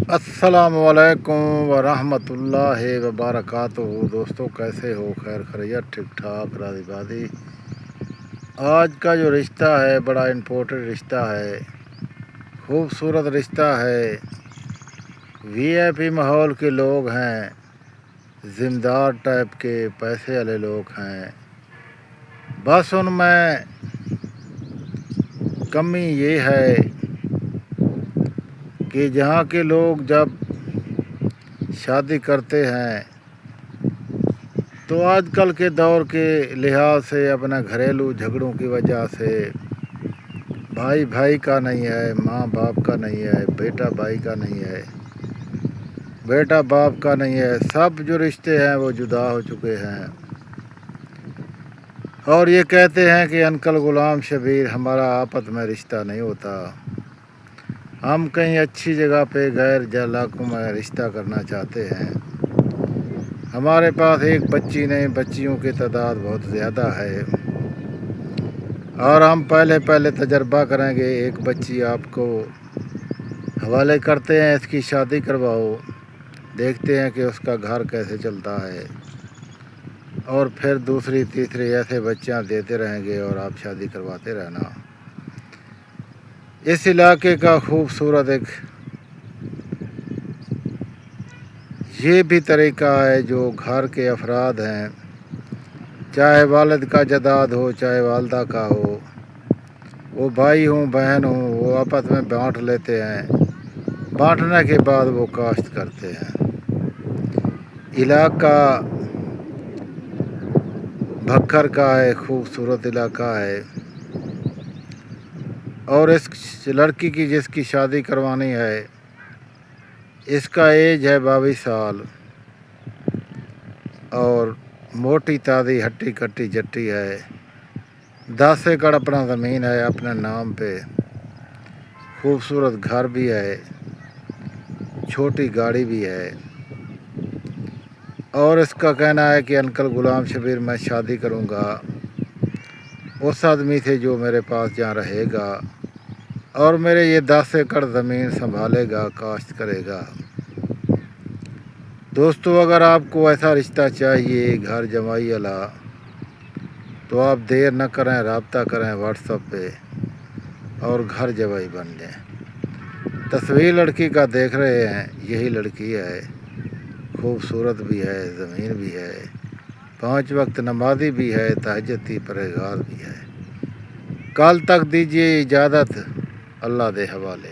السلام علیکم ورحمۃ اللہ وبرکاتہ۔ دوستو کیسے ہو؟ خیر خیریت، ٹھیک ٹھاک، راضی بازی۔ آج کا جو رشتہ ہے بڑا امپورٹنٹ رشتہ ہے، خوبصورت رشتہ ہے۔ وی آئی پی ماحول کے لوگ ہیں، ذمہ دار ٹائپ کے پیسے والے لوگ ہیں۔ بس ان میں کمی یہ ہے کہ جہاں کے لوگ جب شادی کرتے ہیں تو آج کل کے دور کے لحاظ سے اپنا گھریلو جھگڑوں کی وجہ سے بھائی بھائی کا نہیں ہے، ماں باپ کا نہیں ہے، بیٹا بھائی کا نہیں ہے، بیٹا باپ کا نہیں ہے، سب جو رشتے ہیں وہ جدا ہو چکے ہیں۔ اور یہ کہتے ہیں کہ انکل غلام شبیر ہمارا آپس میں رشتہ نہیں ہوتا، ہم کہیں اچھی جگہ پہ غیر علاقوں میں رشتہ کرنا چاہتے ہیں، ہمارے پاس ایک بچی نہیں، بچیوں کی تعداد بہت زیادہ ہے، اور ہم پہلے تجربہ کریں گے، ایک بچی آپ کو حوالے کرتے ہیں، اس کی شادی کرواؤ، دیکھتے ہیں کہ اس کا گھر کیسے چلتا ہے، اور پھر دوسری تیسری ایسے بچیاں دیتے رہیں گے اور آپ شادی کرواتے رہنا۔ اس علاقے کا خوبصورت ایک یہ بھی طریقہ ہے، جو گھر کے افراد ہیں، چاہے والد کا جداد ہو چاہے والدہ کا ہو، وہ بھائی ہوں بہن ہوں، وہ آپس میں بانٹ لیتے ہیں، بانٹنے کے بعد وہ کاشت کرتے ہیں۔ علاقہ بھکر کا ہے، خوبصورت علاقہ ہے، اور اس لڑکی کی جس کی شادی کروانی ہے اس کا ایج ہے 22 سال، اور موٹی تازی ہٹی کٹی جٹی ہے، 10 ایکڑ اپنا زمین ہے اپنے نام پہ، خوبصورت گھر بھی ہے، چھوٹی گاڑی بھی ہے، اور اس کا کہنا ہے کہ انکل غلام شبیر میں شادی کروں گا اس آدمی سے جو میرے پاس جہاں رہے گا اور میرے یہ 10 ایکڑ زمین سنبھالے گا، کاشت کرے گا۔ دوستو اگر آپ کو ایسا رشتہ چاہیے گھر جمائی والا تو آپ دیر نہ کریں، رابطہ کریں واٹس ایپ پہ اور گھر جمائی بن جائیں۔ تصویر لڑکی کا دیکھ رہے ہیں، یہی لڑکی ہے، خوبصورت بھی ہے، زمین بھی ہے، 5 وقت نمازی بھی ہے، تہجدی پرہیزگار بھی ہے۔ کل تک دیجیے اجازت، اللہ دے حوالے۔